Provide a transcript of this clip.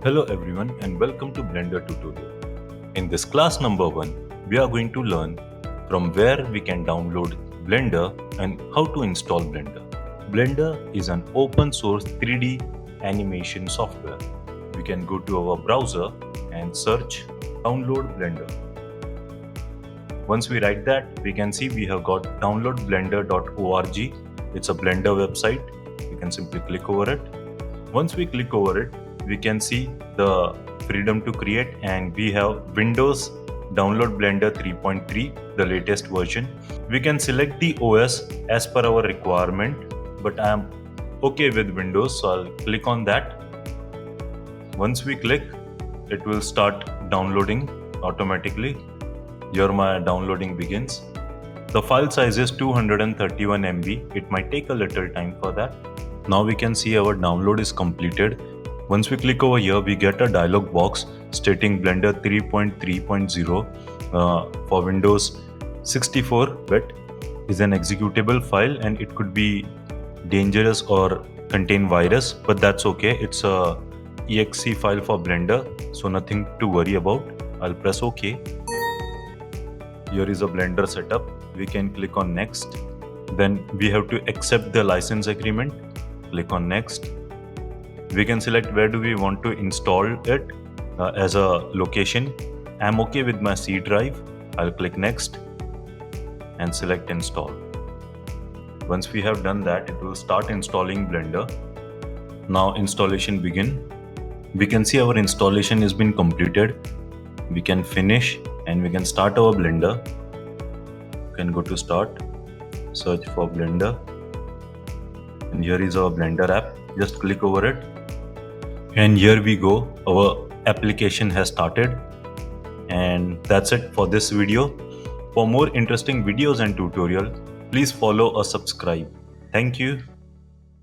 Hello everyone and welcome to Blender tutorial. In this class number 1, we are going to learn from where we can download Blender and how to install Blender. Blender is an open source 3D animation software. We can go to our browser and search download Blender. Once we write that, we can see we have got downloadblender.org. It's a Blender website. You can simply click over it. Once we click over it, we can see the freedom to create, and we have Windows download Blender 3.3, the latest version. We can select the OS as per our requirement, but I am okay with Windows, so I'll click on that. Once we click, it will start downloading automatically. Here my downloading begins. The file size is 231 MB. It might take a little time for that. Now we can see our download is completed. Once we click over here, we get a dialog box stating Blender 3.3.0 for Windows 64-bit is an executable file, and it could be dangerous or contain virus, but that's okay. It's a exe file for Blender, so nothing to worry about. I'll press OK. Here is a Blender setup. We can click on next. Then we have to accept the license agreement. Click on next. We can select where do we want to install it as a location. I'm okay with my C drive. I'll click next and select install. Once we have done that, it will start installing Blender. Now installation begin. We can see our installation has been completed. We can finish and we can start our Blender. You can go to start, search for Blender, and here is our Blender app. Just click over it. And here we go, our application has started. And that's it for this video. For more interesting videos and tutorials, please follow or subscribe. Thank you.